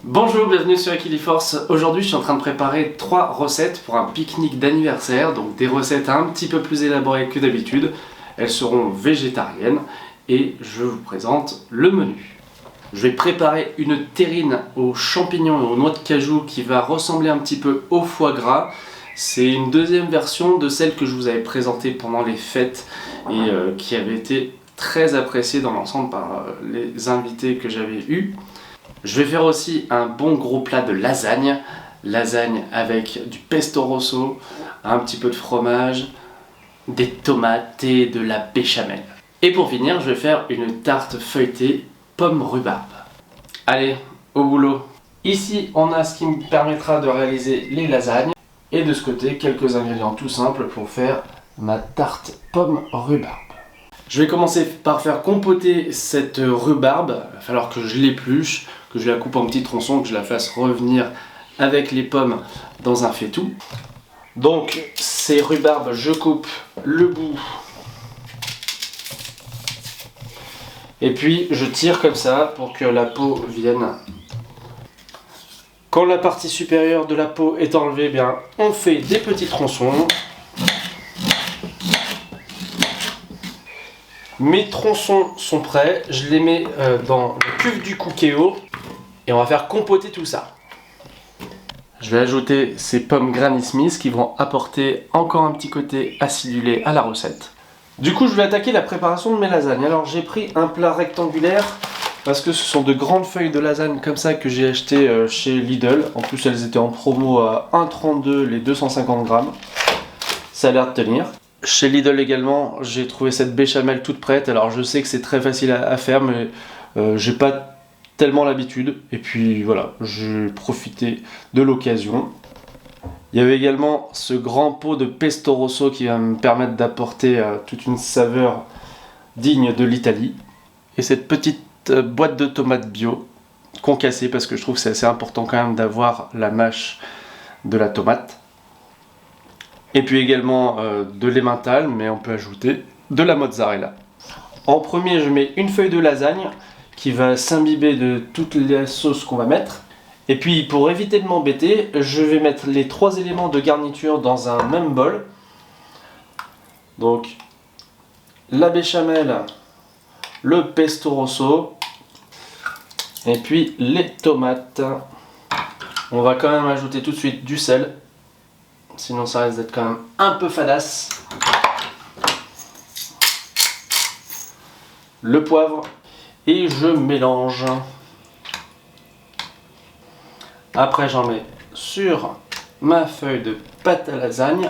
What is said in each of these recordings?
Bonjour, bienvenue sur Equiliforce. Aujourd'hui je suis en train de préparer 3 recettes pour un pique-nique d'anniversaire, donc des recettes un petit peu plus élaborées que d'habitude. Elles seront végétariennes et je vous présente le menu. Je vais préparer une terrine aux champignons et aux noix de cajou qui va ressembler un petit peu au foie gras. C'est une deuxième version de celle que je vous avais présentée pendant les fêtes et qui avait été très appréciée dans l'ensemble par les invités que j'avais eus. Je vais faire aussi un bon gros plat de lasagne avec du pesto rosso, un petit peu de fromage, des tomates et de la béchamel. Et pour finir, je vais faire une tarte feuilletée pomme rhubarbe. Allez, au boulot. Ici, on a ce qui me permettra de réaliser les lasagnes. Et de ce côté, quelques ingrédients tout simples pour faire ma tarte pomme rhubarbe. Je vais commencer par faire compoter cette rhubarbe. Il va falloir que je l'épluche, que je la coupe en petits tronçons, que je la fasse revenir avec les pommes dans un faitout. Donc ces rhubarbes, je coupe le bout. Et puis je tire comme ça pour que la peau vienne. Quand la partie supérieure de la peau est enlevée, bien, on fait des petits tronçons. Mes tronçons sont prêts, je les mets dans le cuve du Cookéo et on va faire compoter tout ça. Je vais ajouter ces pommes Granny Smith qui vont apporter encore un petit côté acidulé à la recette. Du coup, je vais attaquer la préparation de mes lasagnes. Alors, j'ai pris un plat rectangulaire parce que ce sont de grandes feuilles de lasagne comme ça que j'ai acheté chez Lidl. En plus, elles étaient en promo à 1,32 les 250 grammes. Ça a l'air de tenir. Chez Lidl également, j'ai trouvé cette béchamel toute prête. Alors je sais que c'est très facile à faire, mais j'ai pas tellement l'habitude. Et puis voilà, j'ai profité de l'occasion. Il y avait également ce grand pot de pesto rosso qui va me permettre d'apporter toute une saveur digne de l'Italie. Et cette petite boîte de tomates bio concassée, parce que je trouve que c'est assez important quand même d'avoir la mâche de la tomate. Et puis également de l'emmental, mais on peut ajouter de la mozzarella. En premier, je mets une feuille de lasagne qui va s'imbiber de toutes les sauces qu'on va mettre. Et puis pour éviter de m'embêter, je vais mettre les 3 éléments de garniture dans un même bol. Donc la béchamel, le pesto rosso et puis les tomates. On va quand même ajouter tout de suite du sel. Sinon ça risque d'être quand même un peu fadasse. Le poivre. Et je mélange. Après j'en mets sur ma feuille de pâte à lasagne.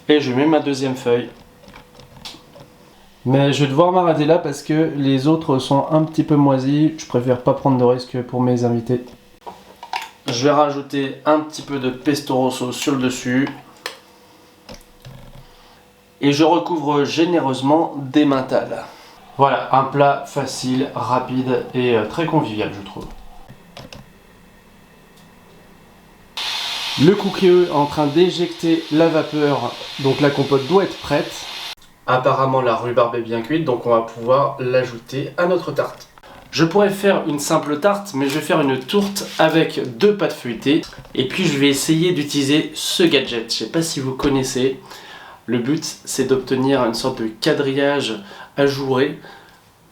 Et je mets ma deuxième feuille. Mais je vais devoir m'arrêter là parce que les autres sont un petit peu moisis. Je préfère pas prendre de risques pour mes invités. Je vais rajouter un petit peu de pesto rosso sur le dessus. Et je recouvre généreusement d'emmental. Voilà, un plat facile, rapide et très convivial, je trouve. Le Cookéo est en train d'éjecter la vapeur, donc la compote doit être prête. Apparemment la rhubarbe est bien cuite, donc on va pouvoir l'ajouter à notre tarte. Je pourrais faire une simple tarte, mais je vais faire une tourte avec 2 pâtes feuilletées. Et puis je vais essayer d'utiliser ce gadget. Je ne sais pas si vous connaissez. Le but, c'est d'obtenir une sorte de quadrillage ajouré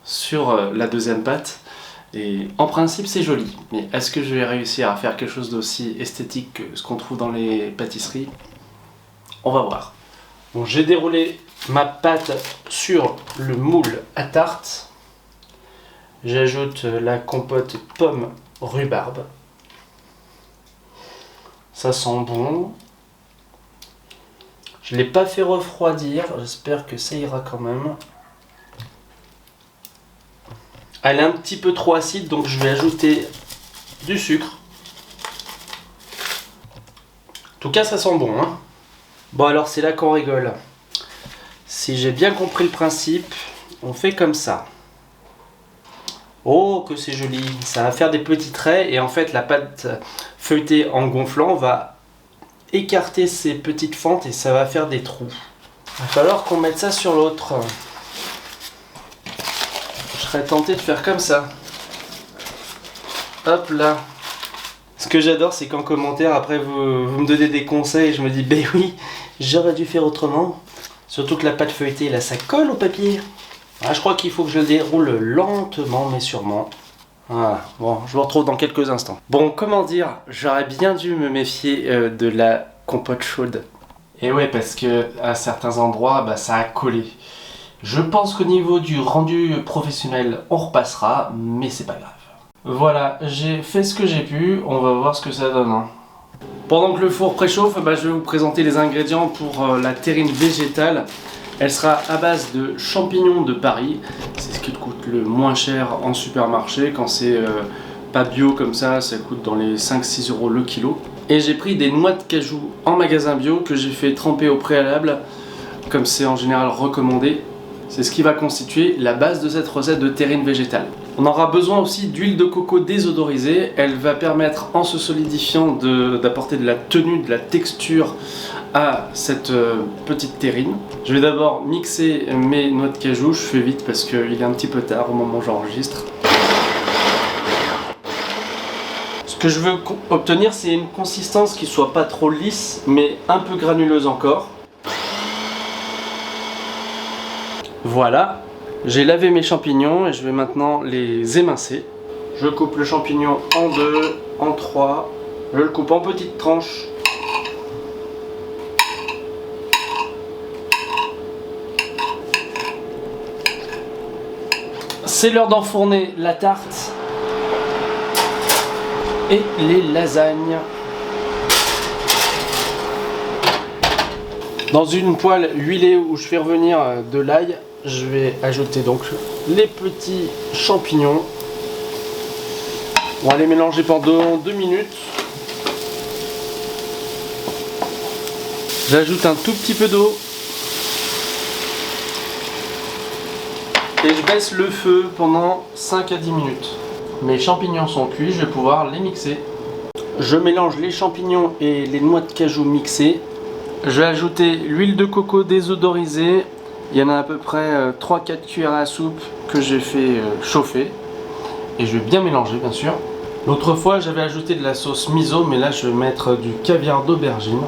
sur la deuxième pâte. Et en principe, c'est joli. Mais est-ce que je vais réussir à faire quelque chose d'aussi esthétique que ce qu'on trouve dans les pâtisseries? On va voir. Bon, j'ai déroulé ma pâte sur le moule à tarte. J'ajoute la compote pomme rhubarbe. Ça sent bon. Je ne l'ai pas fait refroidir, j'espère que ça ira quand même. Elle est un petit peu trop acide, donc je vais ajouter du sucre. En tout cas, ça sent bon, hein. Bon, alors c'est là qu'on rigole. Si j'ai bien compris le principe, on fait comme ça. Oh, que c'est joli! Ça va faire des petits traits et en fait la pâte feuilletée en gonflant va écarter ces petites fentes et ça va faire des trous. Il va falloir qu'on mette ça sur l'autre. Je serais tenté de faire comme ça. Hop là. Ce que j'adore, c'est qu'en commentaire, après, vous me donnez des conseils et je me dis, ben oui, j'aurais dû faire autrement. Surtout que la pâte feuilletée, là, ça colle au papier. Ah, je crois qu'il faut que je le déroule lentement, mais sûrement. Voilà, bon, je vous retrouve dans quelques instants. Bon, comment dire, j'aurais bien dû me méfier de la compote chaude. Et ouais, parce que à certains endroits, bah, ça a collé. Je pense qu'au niveau du rendu professionnel, on repassera, mais c'est pas grave. Voilà, j'ai fait ce que j'ai pu, on va voir ce que ça donne. Hein. Pendant que le four préchauffe, bah, je vais vous présenter les ingrédients pour la terrine végétale. Elle sera à base de champignons de Paris. C'est ce qui coûte le moins cher en supermarché. Quand c'est pas bio comme ça coûte dans les 5-6 € le kilo. Et j'ai pris des noix de cajou en magasin bio que j'ai fait tremper au préalable, comme c'est en général recommandé. C'est ce qui va constituer la base de cette recette de terrine végétale. On aura besoin aussi d'huile de coco désodorisée. Elle va permettre, en se solidifiant, d'apporter de la tenue, de la texture à cette petite terrine. Je vais d'abord mixer mes noix de cajou. Je fais vite parce qu'il est un petit peu tard au moment où j'enregistre. Ce que je veux obtenir, c'est une consistance qui soit pas trop lisse, mais un peu granuleuse encore. Voilà, j'ai lavé mes champignons et je vais maintenant les émincer. Je coupe le champignon en 2, en 3. Je le coupe en petites tranches. C'est l'heure d'enfourner la tarte et les lasagnes. Dans une poêle huilée où je fais revenir de l'ail, je vais ajouter donc les petits champignons. On va les mélanger pendant 2 minutes. J'ajoute un tout petit peu d'eau. Et je baisse le feu pendant 5 à 10 minutes. Mes champignons sont cuits, je vais pouvoir les mixer. Je mélange les champignons et les noix de cajou mixées. Je vais ajouter l'huile de coco désodorisée. Il y en a à peu près 3-4 cuillères à soupe que j'ai fait chauffer. Et je vais bien mélanger bien sûr. L'autre fois j'avais ajouté de la sauce miso, mais là je vais mettre du caviar d'aubergine.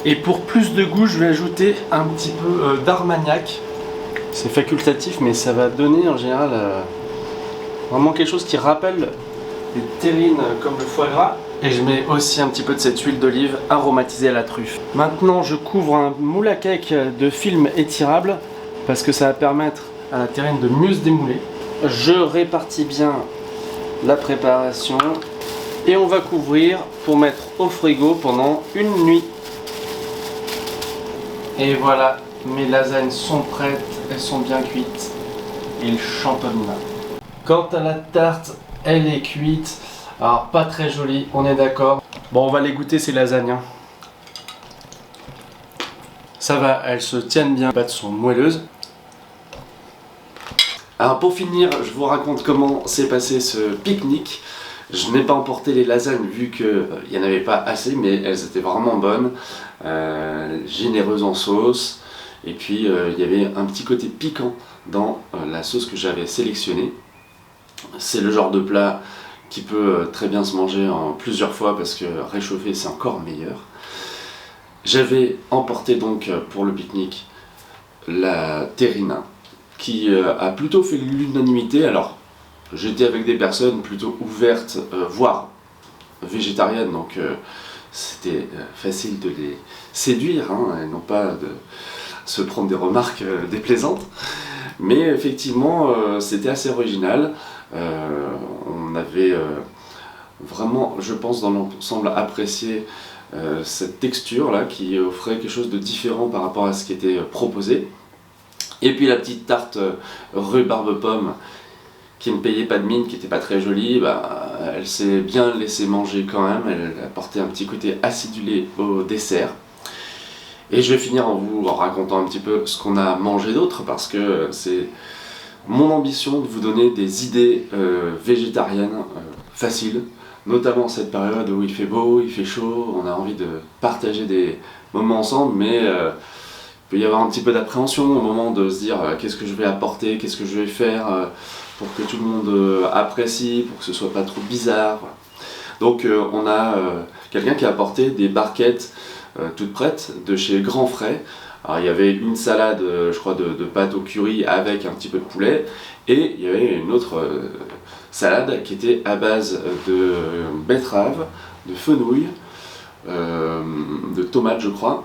Et pour plus de goût, je vais ajouter un petit peu d'armagnac. C'est facultatif, mais ça va donner en général vraiment quelque chose qui rappelle les terrines comme le foie gras. Et je mets aussi un petit peu de cette huile d'olive aromatisée à la truffe. Maintenant, je couvre un moule à cake de film étirable parce que ça va permettre à la terrine de mieux se démouler. Je répartis bien la préparation et on va couvrir pour mettre au frigo pendant 1 nuit. Et voilà, mes lasagnes sont prêtes, elles sont bien cuites et elles chantonnent. Quant à la tarte, elle est cuite. Alors pas très jolie, on est d'accord. Bon, on va les goûter ces lasagnes. Hein. Ça va, elles se tiennent bien, les pâtes sont moelleuses. Alors pour finir, je vous raconte comment s'est passé ce pique-nique. Je n'ai pas emporté les lasagnes vu qu'il n'y en avait pas assez, mais elles étaient vraiment bonnes, généreuses en sauce. Et puis il y avait un petit côté piquant dans la sauce que j'avais sélectionnée. C'est le genre de plat qui peut très bien se manger en plusieurs fois parce que réchauffer c'est encore meilleur. J'avais emporté donc pour le pique-nique la terrine qui a plutôt fait l'unanimité. Alors j'étais avec des personnes plutôt ouvertes, voire végétariennes, donc c'était facile de les séduire hein, et non pas de se prendre des remarques déplaisantes. Mais effectivement c'était assez original. On avait vraiment, je pense, dans l'ensemble apprécié cette texture là qui offrait quelque chose de différent par rapport à ce qui était proposé. Et puis la petite tarte rhubarbe pomme qui ne payait pas de mine, qui n'était pas très jolie, bah, elle s'est bien laissée manger quand même. Elle apportait un petit côté acidulé au dessert. Et je vais finir en vous racontant un petit peu ce qu'on a mangé d'autre parce que c'est mon ambition de vous donner des idées végétariennes faciles, notamment en cette période où il fait beau, il fait chaud, on a envie de partager des moments ensemble, mais peut y avoir un petit peu d'appréhension au moment de se dire qu'est-ce que je vais apporter, qu'est-ce que je vais faire pour que tout le monde apprécie, pour que ce soit pas trop bizarre. Voilà. Donc on a quelqu'un qui a apporté des barquettes toutes prêtes de chez Grand Frais. Alors il y avait une salade, je crois, de pâtes au curry avec un petit peu de poulet, et il y avait une autre salade qui était à base de betterave, de fenouil, de tomates je crois,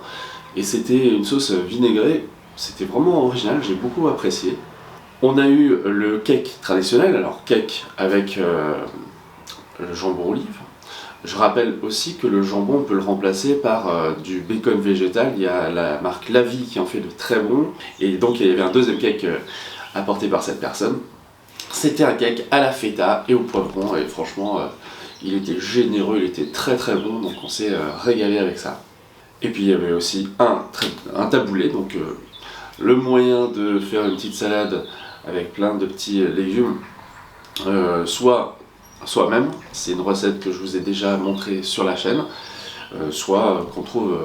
et c'était une sauce vinaigrée, c'était vraiment original, j'ai beaucoup apprécié. On a eu le cake traditionnel, alors cake avec le jambon olive. Je rappelle aussi que le jambon, on peut le remplacer par du bacon végétal. Il y a la marque La Vie qui en fait de très bons. Et donc il y avait un deuxième cake apporté par cette personne. C'était un cake à la feta et au poivron. Et franchement, il était généreux, il était très très bon. Donc on s'est régalé avec ça. Et puis il y avait aussi un taboulé. Donc le moyen de faire une petite salade avec plein de petits légumes. Soit soi-même, c'est une recette que je vous ai déjà montrée sur la chaîne, soit qu'on trouve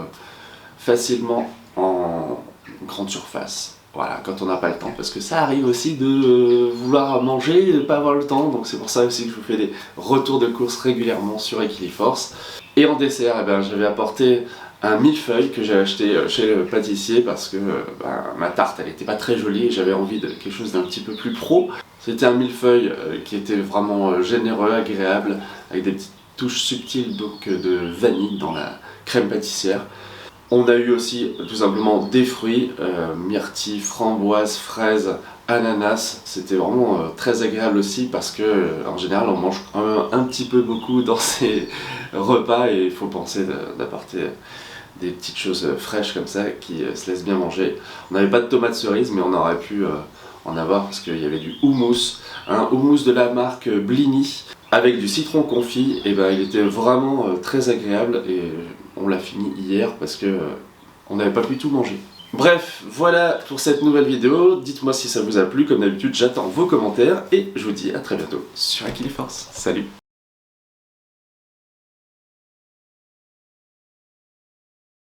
facilement en grande surface, voilà, quand on n'a pas le temps, parce que ça arrive aussi de vouloir manger et de ne pas avoir le temps, donc c'est pour ça aussi que je vous fais des retours de course régulièrement sur Equiliforce. Et en dessert, eh ben, j'avais apporté un millefeuille que j'ai acheté chez le pâtissier parce que ma tarte elle était pas très jolie et j'avais envie de quelque chose d'un petit peu plus pro. C'était un millefeuille qui était vraiment généreux, agréable, avec des petites touches subtiles donc de vanille dans la crème pâtissière. On a eu aussi tout simplement des fruits, myrtilles, framboises, fraises, ananas. C'était vraiment très agréable aussi parce que en général on mange un petit peu beaucoup dans ces repas et il faut penser d'apporter des petites choses fraîches comme ça qui se laissent bien manger. On n'avait pas de tomates cerises mais on aurait pu en avoir parce qu'il y avait du houmous, un houmous de la marque Blini avec du citron confit, et ben il était vraiment très agréable et on l'a fini hier parce que on n'avait pas pu tout manger. Bref, voilà pour cette nouvelle vidéo, dites-moi si ça vous a plu, comme d'habitude j'attends vos commentaires et je vous dis à très bientôt sur Equiliforce. Salut!